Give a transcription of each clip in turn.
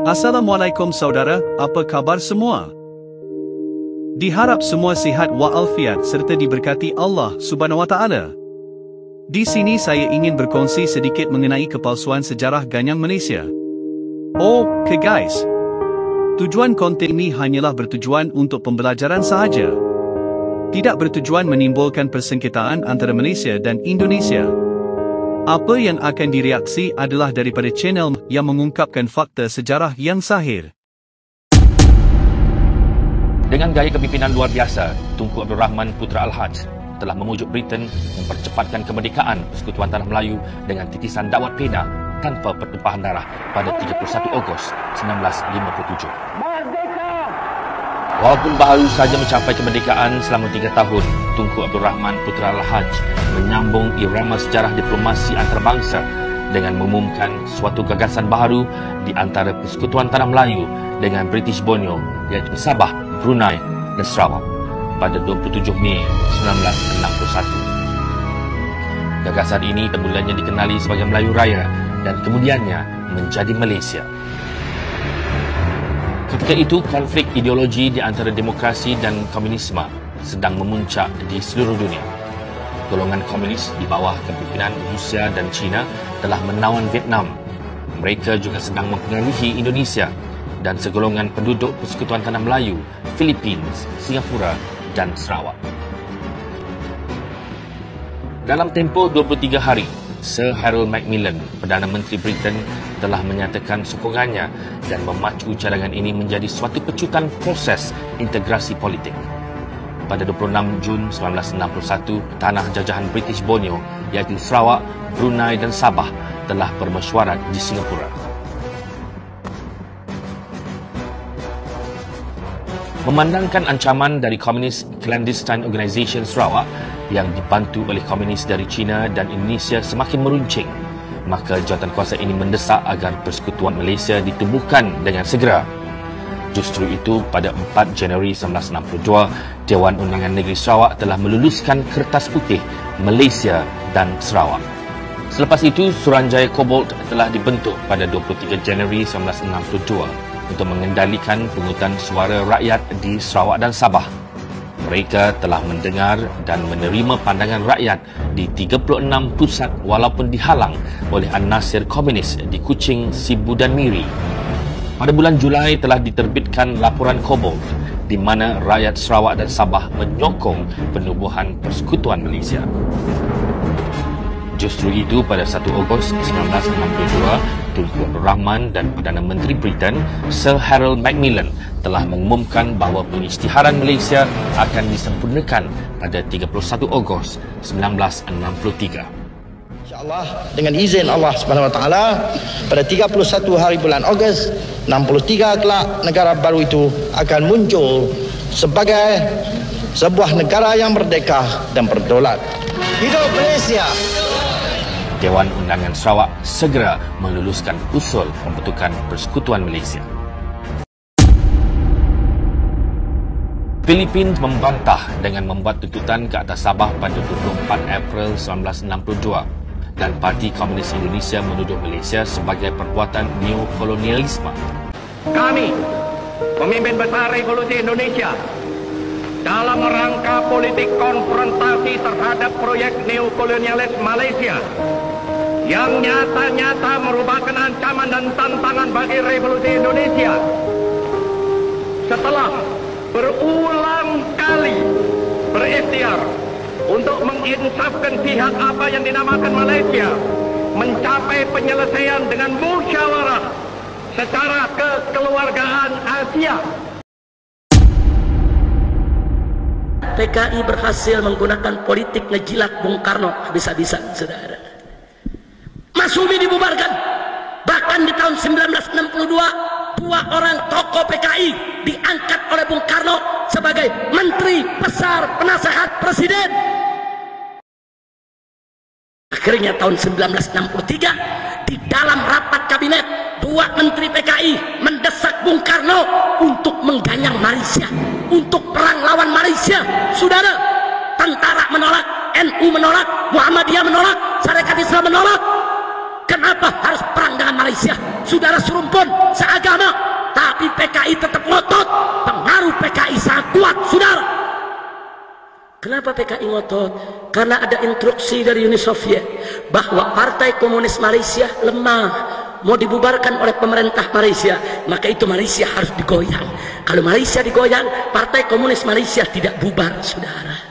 Assalamualaikum saudara, apa khabar semua? Diharap semua sihat walafiat serta diberkati Allah Subhanahu Wa Taala. Di sini saya ingin berkongsi sedikit mengenai kepalsuan sejarah Ganyang Malaysia. Okay guys. Tujuan konten ini hanyalah bertujuan untuk pembelajaran sahaja. Tidak bertujuan menimbulkan persengketaan antara Malaysia dan Indonesia. Apa yang akan direaksi adalah daripada channel yang mengungkapkan fakta sejarah yang sahih. Dengan gaya kepimpinan luar biasa, Tunku Abdul Rahman Putra Al-Haj telah memujuk Britain mempercepatkan kemerdekaan Persekutuan Tanah Melayu dengan titisan dakwat pena tanpa pertumpahan darah pada 31 Ogos 1957. Walaupun baru saja mencapai kemerdekaan selama 3 tahun, Tunku Abdul Rahman Putra Al-Haj menyambung irama sejarah diplomasi antarabangsa dengan mengumumkan suatu gagasan baharu di antara Persekutuan Tanah Melayu dengan British Borneo, iaitu Sabah, Brunei dan Sarawak pada 27 Mei 1961. Gagasan ini semulanya dikenali sebagai Melayu Raya dan kemudiannya menjadi Malaysia. Ketika itu, konflik ideologi di antara demokrasi dan komunisme sedang memuncak di seluruh dunia. Golongan komunis di bawah kepimpinan Rusia dan China telah menawan Vietnam. Mereka juga sedang mempengaruhi Indonesia dan segolongan penduduk Persekutuan Tanah Melayu, Filipina, Singapura dan Sarawak. Dalam tempoh 23 hari, Sir Harold Macmillan, Perdana Menteri Britain, telah menyatakan sokongannya dan memacu cadangan ini menjadi suatu pecutan proses integrasi politik. Pada 26 Jun 1961, tanah jajahan British Borneo, iaitu Sarawak, Brunei dan Sabah, telah bermesyuarat di Singapura. Memandangkan ancaman dari Communist Clandestine Organisation Sarawak yang dibantu oleh komunis dari China dan Indonesia semakin meruncing, maka jawatankuasa ini mendesak agar Persekutuan Malaysia ditumbuhkan dengan segera. Justru itu, pada 4 Januari 1962, Dewan Undangan Negeri Sarawak telah meluluskan kertas putih Malaysia dan Sarawak. Selepas itu, Suruhanjaya Cobalt telah dibentuk pada 23 Januari 1962 untuk mengendalikan pungutan suara rakyat di Sarawak dan Sabah. Mereka telah mendengar dan menerima pandangan rakyat di 36 pusat walaupun dihalang oleh an-Nasir komunis di Kuching, Sibu dan Miri. Pada bulan Julai telah diterbitkan laporan Cobalt di mana rakyat Sarawak dan Sabah menyokong penubuhan Persekutuan Malaysia. Justru itu, pada 1 Ogos 1962, Tunku Abdul Rahman dan Perdana Menteri Britain, Sir Harold Macmillan, telah mengumumkan bahawa pengisytiharan Malaysia akan disempurnakan pada 31 Ogos 1963. InsyaAllah, dengan izin Allah Subhanahu Wa Taala, pada 31 hari bulan Ogos 63 kelak, negara baru itu akan muncul sebagai sebuah negara yang merdeka dan berdaulat. Hidup Malaysia! Dewan Undangan Sarawak segera meluluskan usul pembentukan Persekutuan Malaysia. Filipina membantah dengan membuat tuntutan ke atas Sabah pada 24 April 1962 dan Parti Komunis Indonesia menuduh Malaysia sebagai perbuatan neokolonialisme. Kami, pemimpin besar Revolusi Indonesia, dalam rangka politik konfrontasi terhadap proyek neokolonialis Malaysia yang nyata-nyata merupakan ancaman dan tantangan bagi Revolusi Indonesia, setelah berulang kali berikhtiar untuk menginsafkan pihak apa yang dinamakan Malaysia mencapai penyelesaian dengan musyawarah secara kekeluargaan Asia. PKI berhasil menggunakan politik ngejilat Bung Karno habis-habisan, saudara. Masyumi dibubarkan. Bahkan di tahun 1962, 2 orang tokoh PKI diangkat oleh Bung Karno sebagai Menteri Besar Penasehat Presiden. Akhirnya tahun 1963, di dalam rapat kabinet, 2 Menteri PKI mendesak Bung Karno untuk mengganyang Malaysia, untuk perang lawan Malaysia. Saudara, tentara menolak, NU menolak, Muhammadiyah menolak, Syarikat Islam menolak. Kenapa harus perang dengan Malaysia? Saudara serumpun, seagama, tapi PKI tetap ngotot. Pengaruh PKI sangat kuat, saudara. Kenapa PKI ngotot? Karena ada instruksi dari Uni Soviet bahwa Partai Komunis Malaysia lemah, mau dibubarkan oleh pemerintah Malaysia, maka itu Malaysia harus digoyang. Kalau Malaysia digoyang, Partai Komunis Malaysia tidak bubar, saudara.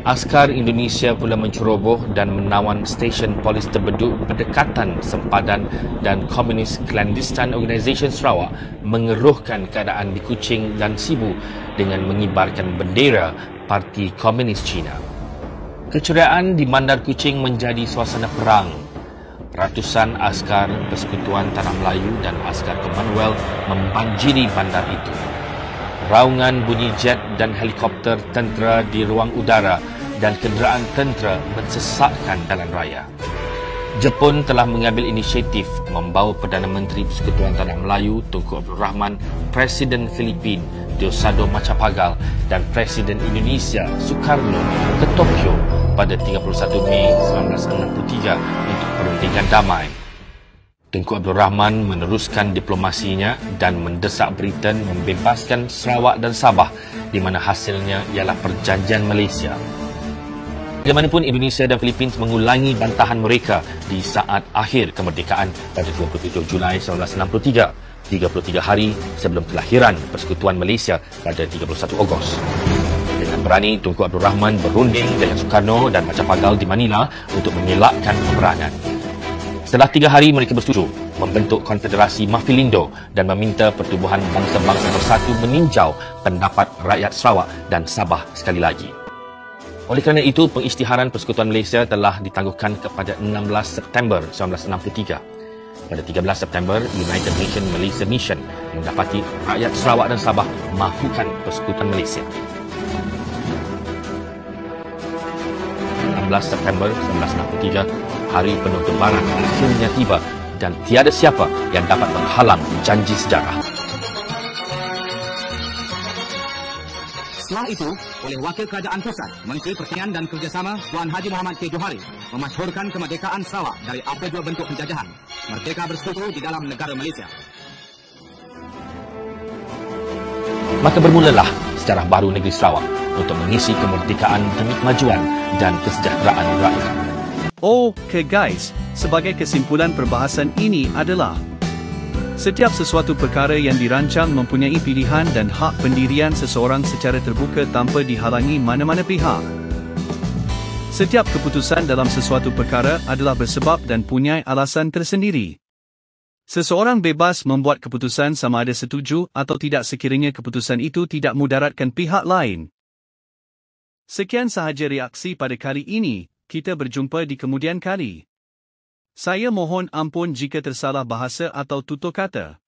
Askar Indonesia pula menceroboh dan menawan stesen polis terbeduk berdekatan sempadan dan Komunis Clandestine Organisation Sarawak mengeruhkan keadaan di Kuching dan Sibu dengan mengibarkan bendera Parti Komunis Cina. Keceriaan di Bandar Kuching menjadi suasana perang. Ratusan askar Persekutuan Tanah Melayu dan askar Commonwealth membanjiri bandar itu. Raungan bunyi jet dan helikopter tentera di ruang udara dan kenderaan tentera mensesakkan jalan raya. Jepun telah mengambil inisiatif membawa Perdana Menteri Persekutuan Tanah Melayu Tunku Abdul Rahman, Presiden Filipin Diosdado Macapagal dan Presiden Indonesia Sukarno ke Tokyo pada 31 Mei 1963 untuk perundingan damai. Tunku Abdul Rahman meneruskan diplomasinya dan mendesak Britain membebaskan Sarawak dan Sabah, di mana hasilnya ialah perjanjian Malaysia. Bagaimanapun, Indonesia dan Filipina mengulangi bantahan mereka di saat akhir kemerdekaan pada 27 Julai 1963, 33 hari sebelum kelahiran Persekutuan Malaysia pada 31 Ogos. Dengan berani, Tunku Abdul Rahman berunding dengan Sukarno dan Macapagal di Manila untuk mengelakkan peperangan. Setelah 3 hari, mereka bersetuju membentuk Konfederasi Mafilindo dan meminta Pertubuhan Bangsa-Bangsa Bersatu meninjau pendapat rakyat Sarawak dan Sabah sekali lagi. Oleh kerana itu, pengisytiharan Persekutuan Malaysia telah ditangguhkan kepada 16 September 1963. Pada 13 September, United Nations Malaysia Mission mendapati rakyat Sarawak dan Sabah mahukan Persekutuan Malaysia. 16 September 1963, hari penuh gembara akhirnya tiba dan tiada siapa yang dapat menghalang janji sejarah. Setelah itu, oleh Wakil Kerajaan Pusat, Menteri Pertanian dan Kerjasama Tuan Haji Muhammad K. Johari memasyhurkan kemerdekaan Sarawak dari apa-apa bentuk penjajahan. Merdeka bersekutu di dalam negara Malaysia. Maka bermulalah sejarah baru negeri Sarawak untuk mengisi kemerdekaan demi kemajuan dan kesejahteraan rakyat. Okey guys, sebagai kesimpulan perbahasan ini adalah setiap sesuatu perkara yang dirancang mempunyai pilihan dan hak pendirian seseorang secara terbuka tanpa dihalangi mana-mana pihak. Setiap keputusan dalam sesuatu perkara adalah bersebab dan punya alasan tersendiri. Seseorang bebas membuat keputusan sama ada setuju atau tidak sekiranya keputusan itu tidak mudaratkan pihak lain. Sekian sahaja reaksi pada kali ini, kita berjumpa di kemudian kali. Saya mohon ampun jika tersalah bahasa atau tutur kata.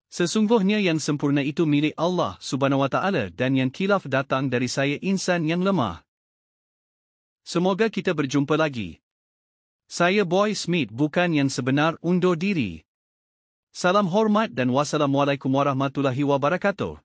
Sesungguhnya yang sempurna itu milik Allah Subhanahu Wa Taala dan yang khilaf datang dari saya insan yang lemah. Semoga kita berjumpa lagi. Saya Boy Smith bukan yang sebenar undur diri. Salam hormat dan wassalamualaikum warahmatullahi wabarakatuh.